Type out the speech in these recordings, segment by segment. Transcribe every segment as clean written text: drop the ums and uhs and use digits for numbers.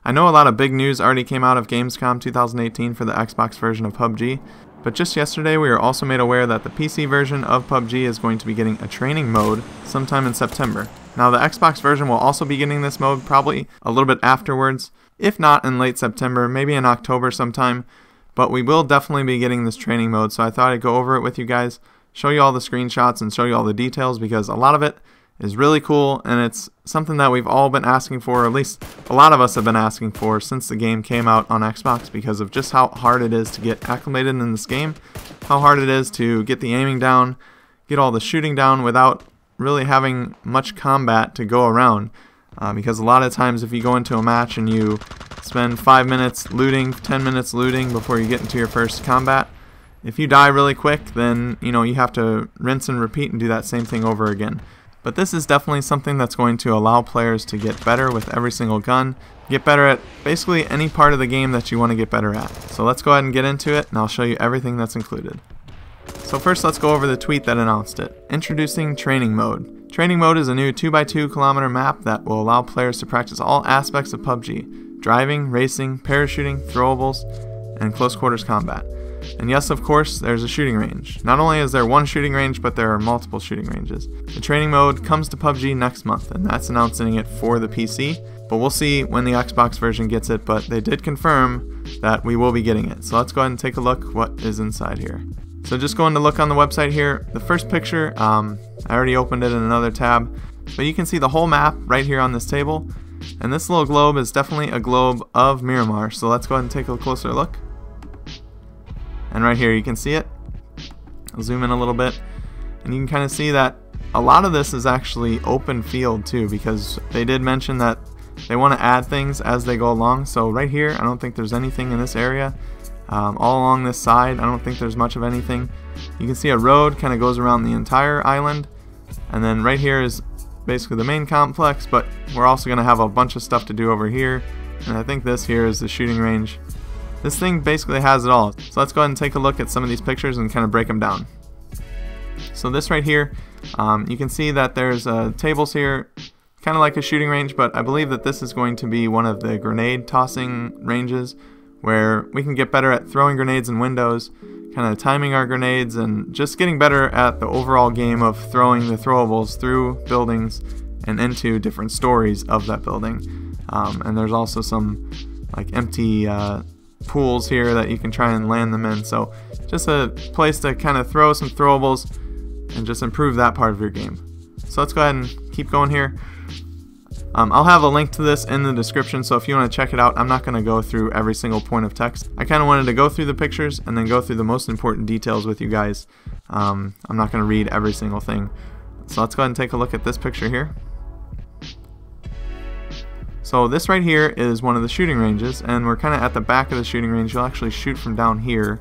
I know a lot of big news already came out of Gamescom 2018 for the Xbox version of PUBG, but just yesterday we were also made aware that the PC version of PUBG is going to be getting a training mode sometime in September. Now the Xbox version will also be getting this mode probably a little bit afterwards, if not in late September, maybe in October sometime, but we will definitely be getting this training mode, so I thought I'd go over it with you guys, show you all the screenshots and show you all the details, because a lot of it is really cool and it's something that we've all been asking for, or at least a lot of us have been asking for since the game came out on Xbox, because of just how hard it is to get acclimated in this game, how hard it is to get the aiming down, get all the shooting down without really having much combat to go around, because a lot of times if you go into a match and you spend 5 minutes looting, 10 minutes looting before you get into your first combat, if you die really quick, then you have to rinse and repeat and do that same thing over again. But this is definitely something that's going to allow players to get better with every single gun, get better at basically any part of the game that you want to get better at. So let's go ahead and get into it, and I'll show you everything that's included. So first, let's go over the tweet that announced it. Introducing Training Mode. Training Mode is a new 2x2 kilometer map that will allow players to practice all aspects of PUBG: driving, racing, parachuting, throwables, and close quarters combat. And yes, of course, there's a shooting range. Not only is there one shooting range, but there are multiple shooting ranges. The training mode comes to PUBG next month, and that's announcing it for the PC, but we'll see when the Xbox version gets it, but they did confirm that we will be getting it. So let's go ahead and take a look what is inside here. So just going to look on the website here, the first picture, I already opened it in another tab, but you can see the whole map right here on this table, and this little globe is definitely a globe of Miramar, so let's go ahead and take a closer look. And right here you can see it. I'll zoom in a little bit, and you can kind of see that a lot of this is actually open field too, because they did mention that they want to add things as they go along. So right here, I don't think there's anything in this area. All along this side, I don't think there's much of anything. You can see a road kind of goes around the entire island, and then right here is basically the main complex, but we're also going to have a bunch of stuff to do over here, and I think this here is the shooting range. This thing basically has it all. So let's go ahead and take a look at some of these pictures and kind of break them down. So this right here, you can see that there's tables here, kind of like a shooting range, but I believe that this is going to be one of the grenade tossing ranges, where we can get better at throwing grenades in windows, kind of timing our grenades, and just getting better at the overall game of throwing the throwables through buildings and into different stories of that building. And there's also some like empty pools here that you can try and land them in, so just a place to kind of throw some throwables and just improve that part of your game. So let's go ahead and keep going here. I'll have a link to this in the description, so if you want to check it out, I'm not going to go through every single point of text. I kind of wanted to go through the pictures and then go through the most important details with you guys. I'm not going to read every single thing. So let's go ahead and take a look at this picture here. So this right here is one of the shooting ranges, and we're kind of at the back of the shooting range. You'll actually shoot from down here,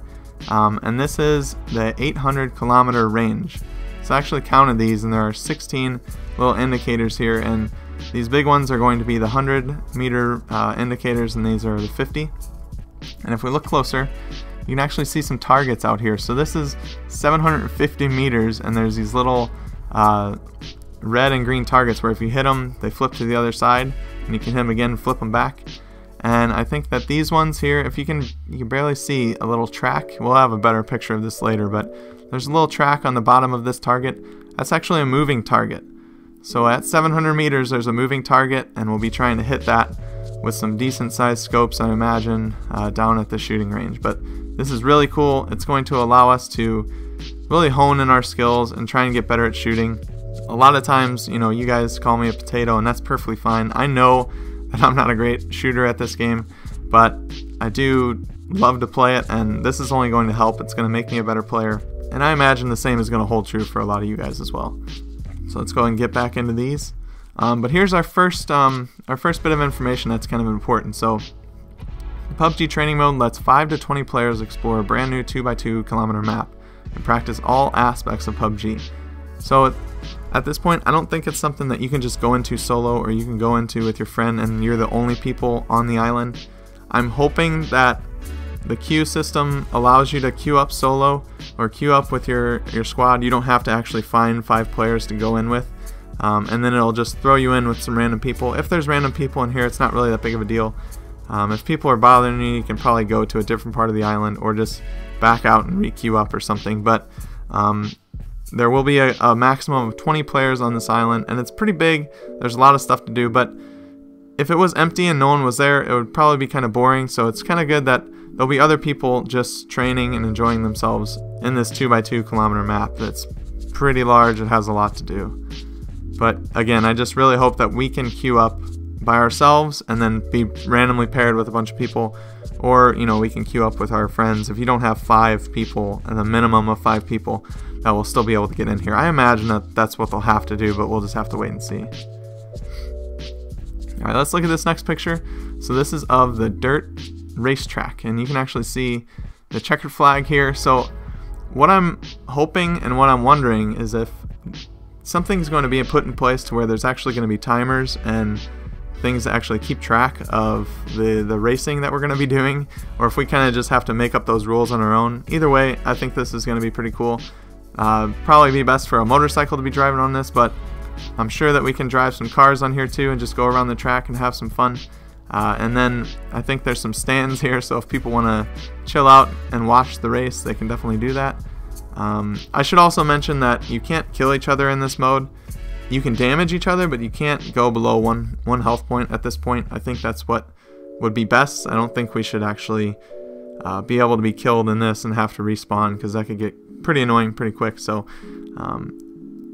and this is the 800 kilometer range. So I actually counted these, and there are 16 little indicators here, and these big ones are going to be the 100 meter indicators, and these are the 50. And if we look closer, you can actually see some targets out here. So this is 750 meters, and there's these little red and green targets where if you hit them, they flip to the other side, and you can hit them again and flip them back. And I think that these ones here, if you can barely see a little track. We'll have a better picture of this later, but there's a little track on the bottom of this target. That's actually a moving target. So at 700 meters, there's a moving target, and we'll be trying to hit that with some decent sized scopes, I imagine, down at the shooting range. But this is really cool. It's going to allow us to really hone in our skills and try and get better at shooting. A lot of times, you guys call me a potato, and that's perfectly fine. I know that I'm not a great shooter at this game, but I do love to play it, and this is only going to help. It's going to make me a better player, and I imagine the same is going to hold true for a lot of you guys as well. So let's go ahead and get back into these. But here's our first bit of information that's kind of important. So the PUBG training mode lets 5 to 20 players explore a brand new 2x2 kilometer map and practice all aspects of PUBG. So at this point, I don't think it's something that you can just go into solo, or you can go into with your friend and you're the only people on the island. I'm hoping that the queue system allows you to queue up solo or queue up with your squad. You don't have to actually find 5 players to go in with, and then it'll just throw you in with some random people. If there's random people in here, it's not really that big of a deal. If people are bothering you, you can probably go to a different part of the island or just back out and re-queue up or something. But there will be a maximum of 20 players on this island, and it's pretty big. There's a lot of stuff to do, but if it was empty and no one was there, it would probably be kind of boring. So it's kind of good that there'll be other people just training and enjoying themselves in this 2x2 kilometer map that's pretty large. It has a lot to do. But again, I just really hope that we can queue up by ourselves and then be randomly paired with a bunch of people, or we can queue up with our friends. If you don't have 5 people and a minimum of 5 people, that will still be able to get in here. I imagine that that's what they'll have to do, but we'll just have to wait and see. Alright, let's look at this next picture. So this is of the dirt racetrack, and you can actually see the checkered flag here. So what I'm hoping and what I'm wondering is if something's going to be put in place to where there's actually going to be timers and things that actually keep track of the racing that we're going to be doing, or if we kind of just have to make up those rules on our own. Either way, I think this is going to be pretty cool. Probably be best for a motorcycle to be driving on this, but I'm sure that we can drive some cars on here too and just go around the track and have some fun. And then I think there's some stands here, so if people want to chill out and watch the race, they can definitely do that. I should also mention that you can't kill each other in this mode. You can damage each other, but you can't go below one health point at this point. I think that's what would be best. I don't think we should actually be able to be killed in this and have to respawn, because that could get pretty annoying pretty quick. So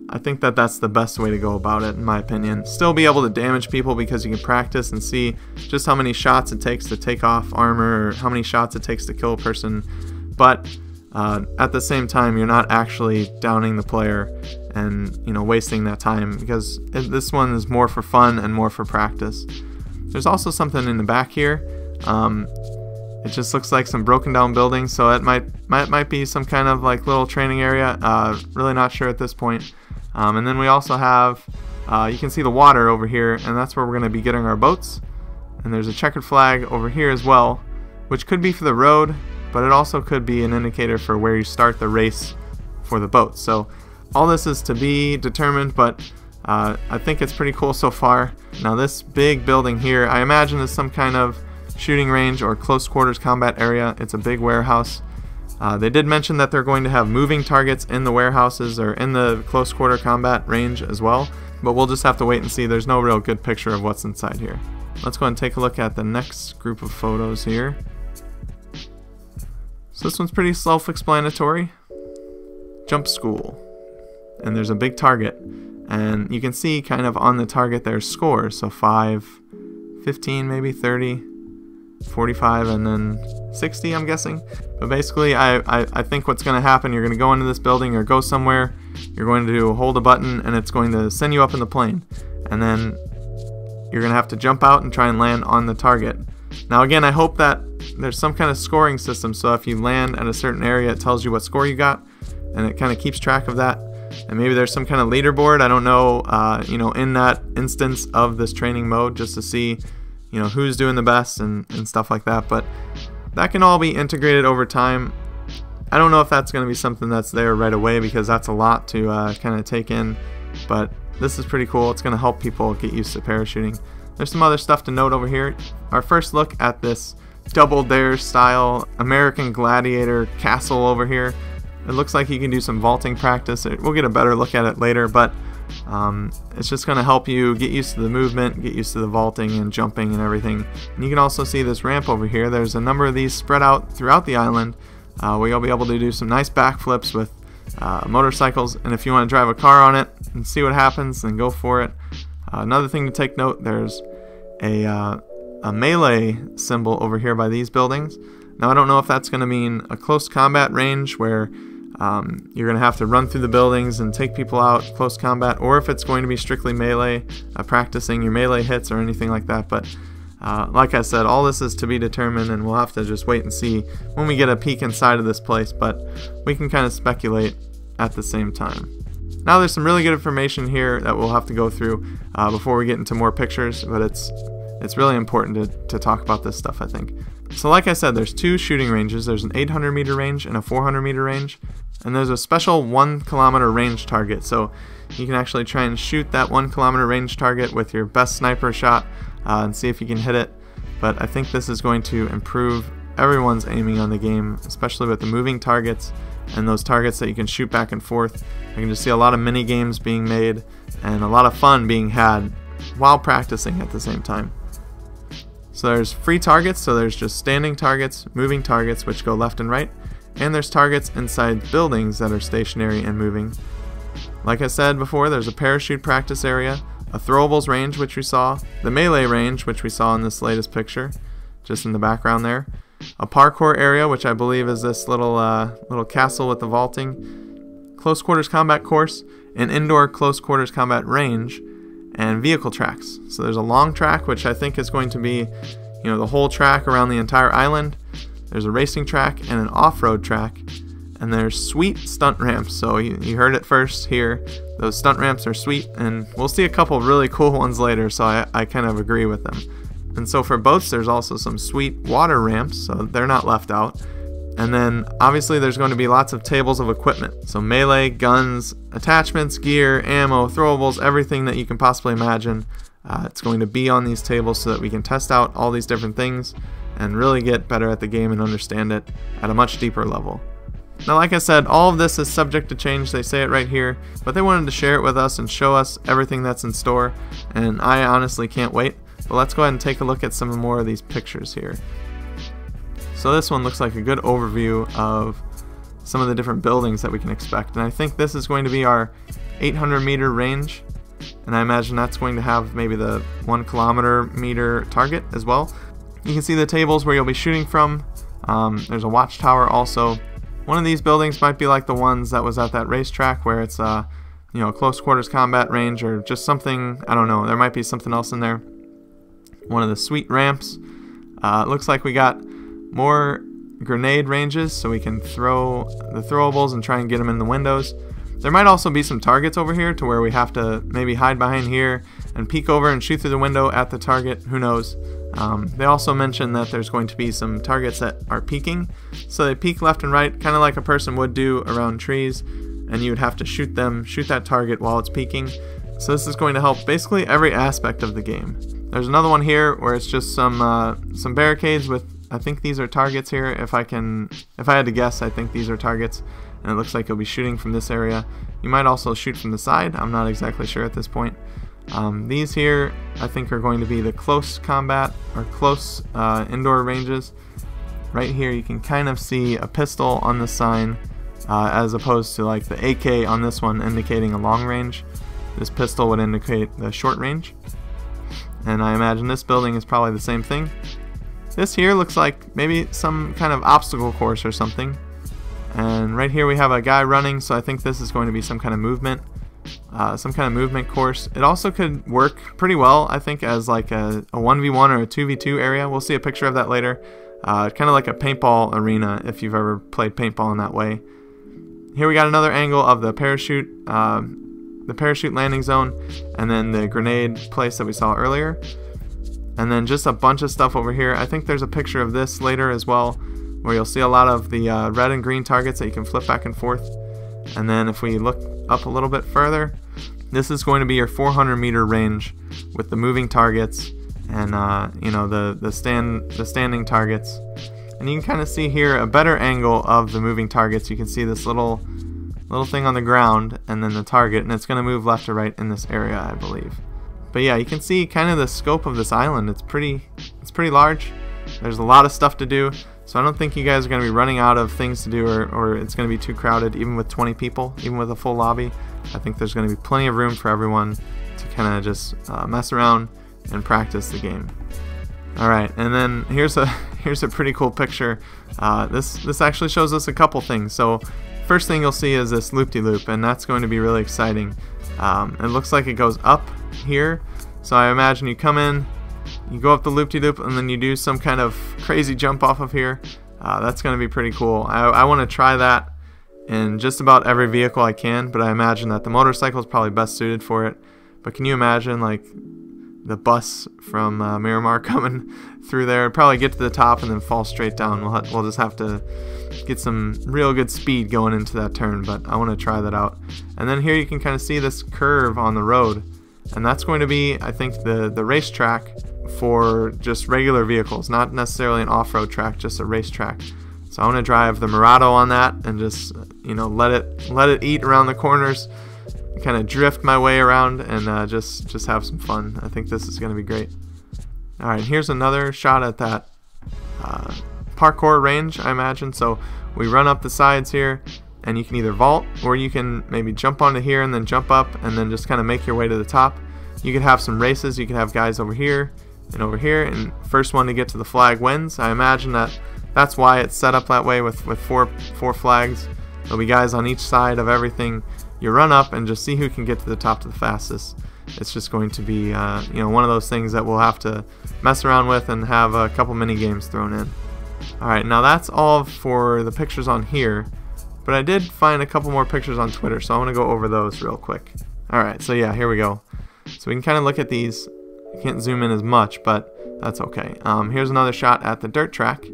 I think that that's the best way to go about it, in my opinion. Still be able to damage people because you can practice and see just how many shots it takes to take off armor, or how many shots it takes to kill a person. But at the same time, you're not actually downing the player and wasting that time, because this one is more for fun and more for practice. There's also something in the back here. It just looks like some broken down buildings, so it might be some kind of like little training area. Really not sure at this point. And then we also have, you can see the water over here, and that's where we're going to be getting our boats. And there's a checkered flag over here as well, which could be for the road, but it also could be an indicator for where you start the race for the boats. So all this is to be determined, but I think it's pretty cool so far. Now this big building here, I imagine is some kind of shooting range or close quarters combat area. It's a big warehouse. They did mention that they're going to have moving targets in the warehouses or in the close quarter combat range as well, but we'll just have to wait and see. There's no real good picture of what's inside here. Let's go ahead and take a look at the next group of photos here. So this one's pretty self-explanatory. Jump school. And there's a big target, and you can see kind of on the target there's scores, so 5, 15, maybe 30, 45, and then 60, I'm guessing. But basically I think what's going to happen, you're going to go into this building or go somewhere, you're going to hold a button and it's going to send you up in the plane, and then you're going to have to jump out and try and land on the target. Now again, I hope that there's some kind of scoring system, so if you land at a certain area it tells you what score you got, and it kind of keeps track of that. And maybe there's some kind of leaderboard, I don't know, in that instance of this training mode, just to see, who's doing the best and stuff like that. But that can all be integrated over time. I don't know if that's going to be something that's there right away, because that's a lot to kind of take in. But this is pretty cool. It's going to help people get used to parachuting. There's some other stuff to note over here. Our first look at this Double Dare style American Gladiator castle over here. It looks like you can do some vaulting practice. We'll get a better look at it later, but it's just going to help you get used to the movement, get used to the vaulting and jumping and everything. And you can also see this ramp over here. There's a number of these spread out throughout the island, where you'll be able to do some nice backflips with motorcycles. And if you want to drive a car on it and see what happens, then go for it. Another thing to take note, there's a melee symbol over here by these buildings. Now I don't know if that's going to mean a close combat range where you're going to have to run through the buildings and take people out close combat, or if it's going to be strictly melee, practicing your melee hits or anything like that. But like I said, all this is to be determined, and we'll have to just wait and see when we get a peek inside of this place, but we can kind of speculate at the same time. Now there's some really good information here that we'll have to go through before we get into more pictures, but it's really important to talk about this stuff, I think. So like I said, there's 2 shooting ranges. There's an 800 meter range and a 400 meter range, and there's a special 1 kilometer range target. So you can actually try and shoot that 1 kilometer range target with your best sniper shot and see if you can hit it. but I think this is going to improve everyone's aiming on the game, especially with the moving targets and those targets that you can shoot back and forth. I can just see a lot of mini games being made and a lot of fun being had while practicing at the same time. So there's free targets, so there's just standing targets, moving targets which go left and right, and there's targets inside buildings that are stationary and moving. Like I said before, there's a parachute practice area, a throwables range which we saw, the melee range which we saw in this latest picture, just in the background there, a parkour area which I believe is this little castle with the vaulting, close quarters combat course, an indoor close quarters combat range, and vehicle tracks. So there's a long track which I think is going to be, the whole track around the entire island. There's a racing track and an off-road track, and there's sweet stunt ramps. So you heard it first here. Those stunt ramps are sweet, and we'll see a couple really cool ones later, so I kind of agree with them. And so for boats, there's also some sweet water ramps, so they're not left out. And then obviously there's going to be lots of tables of equipment. So melee, guns, attachments, gear, ammo, throwables, everything that you can possibly imagine. It's going to be on these tables so that we can test out all these different things and really get better at the game and understand it at a much deeper level. Now, like I said, all of this is subject to change. They say it right here, but they wanted to share it with us and show us everything that's in store, and I honestly can't wait. But let's go ahead and take a look at some more of these pictures here. So this one looks like a good overview of some of the different buildings that we can expect, and I think this is going to be our 800-meter range, and I imagine that's going to have maybe the 1 kilometer target as well. You can see the tables where you'll be shooting from. There's a watchtower also. One of these buildings might be like the ones that was at that racetrack where it's a close quarters combat range, or just something, I don't know, there might be something else in there. One of the sweet ramps. It looks like we got more grenade ranges, so we can throw the throwables and try and get them in the windows. There might also be some targets over here to where we have to maybe hide behind here and peek over and shoot through the window at the target. Who knows? They also mentioned that there's going to be some targets that are peeking, so they peek left and right, kind of like a person would do around trees, and you would have to shoot that target while it's peeking. So this is going to help basically every aspect of the game. There's another one here where it's just some barricades with, I think these are targets here. If I had to guess, I think these are targets, and it looks like you'll be shooting from this area. You might also shoot from the side. I'm not exactly sure at this point. These here, I think, are going to be the close combat or close indoor ranges. Right here, you can kind of see a pistol on the sign, as opposed to like the AK on this one indicating a long range. This pistol would indicate the short range. And I imagine this building is probably the same thing. This here looks like maybe some kind of obstacle course or something. And right here we have a guy running, so I think this is going to be some kind of movement course. It also could work pretty well, I think, as like a 1v1 or a 2v2 area. We'll see a picture of that later. Kind of like a paintball arena, if you've ever played paintball in that way. Here we got another angle of the parachute landing zone, and then the grenade place that we saw earlier. And then just a bunch of stuff over here. I think there's a picture of this later as well, where you'll see a lot of the red and green targets that you can flip back and forth. And then if we look up a little bit further, this is going to be your 400-meter range with the moving targets and the standing targets. And you can kind of see here a better angle of the moving targets. You can see this little thing on the ground and then the target, and it's going to move left to right in this area, I believe. But yeah, you can see kind of the scope of this island. It's pretty large. There's a lot of stuff to do. So I don't think you guys are going to be running out of things to do, or it's going to be too crowded, even with 20 people, even with a full lobby. I think there's going to be plenty of room for everyone to kind of just mess around and practice the game. Alright, and then here's a pretty cool picture. This actually shows us a couple things. So first thing you'll see is this loop-de-loop, and that's going to be really exciting. It looks like it goes up here, so I imagine you come in, you go up the loop-de-loop, and then you do some kind of crazy jump off of here. That's going to be pretty cool. I want to try that in just about every vehicle I can, but I imagine that the motorcycle is probably best suited for it. But can you imagine like the bus from Miramar coming through there? Probably get to the top and then fall straight down. We'll just have to get some real good speed going into that turn, but I want to try that out. And then here you can kind of see this curve on the road, and that's going to be, I think, the racetrack for just regular vehicles, not necessarily an off-road track, just a racetrack. So I want to drive the Murado on that and just, you know, let it eat around the corners, kind of drift my way around, and just have some fun. I think this is going to be great. All right, here's another shot at that parkour range, I imagine. So we run up the sides here, and you can either vault, or you can maybe jump onto here and then jump up and then just kind of make your way to the top. You could have some races. You could have guys over here and over here, and first one to get to the flag wins. I imagine that's why it's set up that way with four flags. There'll be guys on each side of everything. You run up and just see who can get to the top the fastest. It's just going to be you know, one of those things that we'll have to mess around with and have a couple mini games thrown in. Alright, now that's all for the pictures on here, but I did find a couple more pictures on Twitter, so I want to go over those real quick. Alright, so yeah, here we go. So we can kind of look at these. You can't zoom in as much, but that's okay. Here's another shot at the dirt track,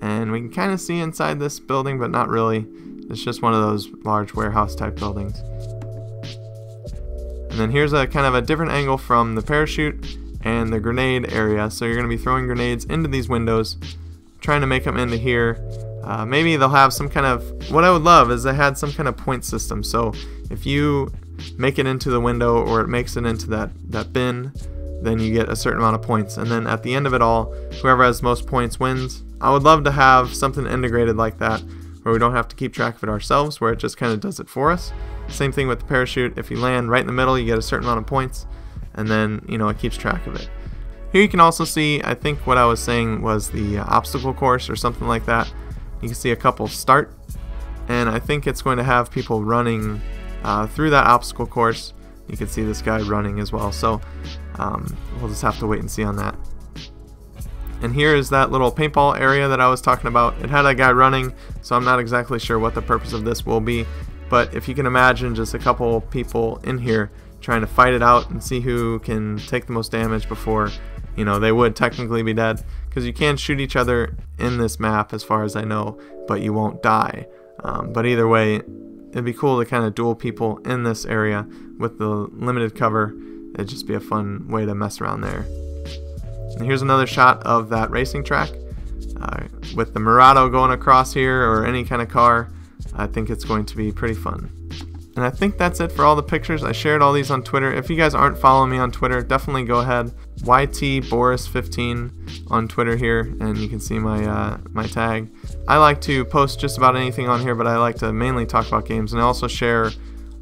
and we can kind of see inside this building, but not really. It's just one of those large warehouse type buildings. And then here's a kind of a different angle from the parachute and the grenade area. So you're going to be throwing grenades into these windows, trying to make them into here. Maybe they'll have some kind of, what I would love is they had some kind of point system. So if you make it into the window, or it makes it into that bin, then you get a certain amount of points, and then at the end of it all, whoever has most points wins. I would love to have something integrated like that, where we don't have to keep track of it ourselves, where it just kind of does it for us. Same thing with the parachute. If you land right in the middle, you get a certain amount of points, and then, you know, it keeps track of it. Here you can also see, I think what I was saying was the obstacle course or something like that. You can see a couple start, and I think it's going to have people running through that obstacle course. You can see this guy running as well, so we'll just have to wait and see on that. And here is that little paintball area that I was talking about. It had a guy running, so I'm not exactly sure what the purpose of this will be, but if you can imagine just a couple people in here trying to fight it out and see who can take the most damage before, you know, they would technically be dead, because you can shoot each other in this map as far as I know, but you won't die. But either way, it'd be cool to kind of duel people in this area with the limited cover. It'd just be a fun way to mess around there. And here's another shot of that racing track with the Murado going across here, or any kind of car. I think it's going to be pretty fun. And I think that's it for all the pictures. I shared all these on Twitter. If you guys aren't following me on Twitter, definitely go ahead. YTBoris15 on Twitter here, and you can see my my tag. I like to post just about anything on here, but I like to mainly talk about games, and I also share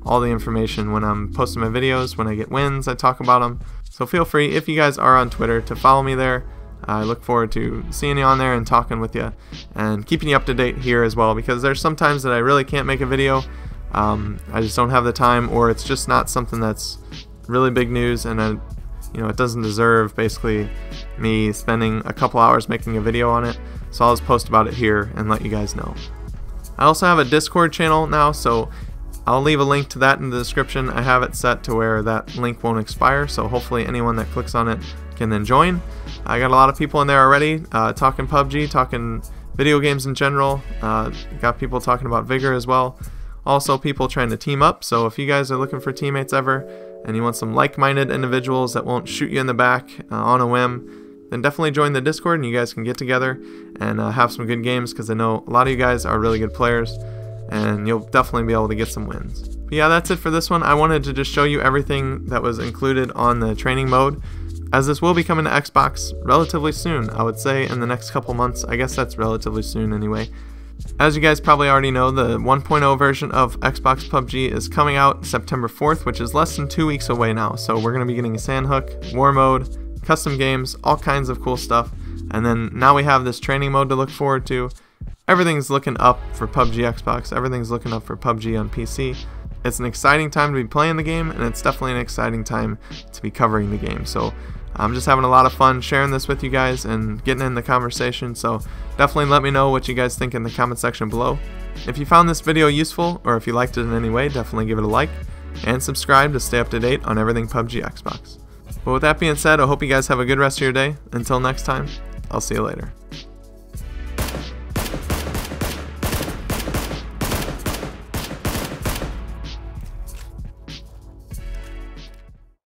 all the information when I'm posting my videos. When I get wins, I talk about them. So feel free, if you guys are on Twitter, to follow me there. I look forward to seeing you on there and talking with you, and keeping you up to date here as well, because there's some times that I really can't make a video. I just don't have the time, or it's just not something that's really big news, and you know, it doesn't deserve basically me spending a couple hours making a video on it. So I'll just post about it here and let you guys know. I also have a Discord channel now, so I'll leave a link to that in the description. I have it set to where that link won't expire, so hopefully anyone that clicks on it can then join. I got a lot of people in there already talking PUBG, talking video games in general. Got people talking about Vigor as well. Also people trying to team up, so if you guys are looking for teammates ever, and you want some like-minded individuals that won't shoot you in the back on a whim, then definitely join the Discord, and you guys can get together and have some good games, because I know a lot of you guys are really good players, and you'll definitely be able to get some wins. But yeah, that's it for this one. I wanted to just show you everything that was included on the training mode, as this will be coming to Xbox relatively soon. I would say in the next couple months. I guess that's relatively soon anyway. As you guys probably already know, the 1.0 version of Xbox PUBG is coming out September 4th, which is less than 2 weeks away now. So we're going to be getting a sandhook, war mode, custom games, all kinds of cool stuff. And then now we have this training mode to look forward to. Everything's looking up for PUBG Xbox. Everything's looking up for PUBG on PC. It's an exciting time to be playing the game, and it's definitely an exciting time to be covering the game. So I'm just having a lot of fun sharing this with you guys and getting in the conversation, so definitely let me know what you guys think in the comment section below. If you found this video useful, or if you liked it in any way, definitely give it a like, and subscribe to stay up to date on everything PUBG Xbox. But with that being said, I hope you guys have a good rest of your day. Until next time, I'll see you later.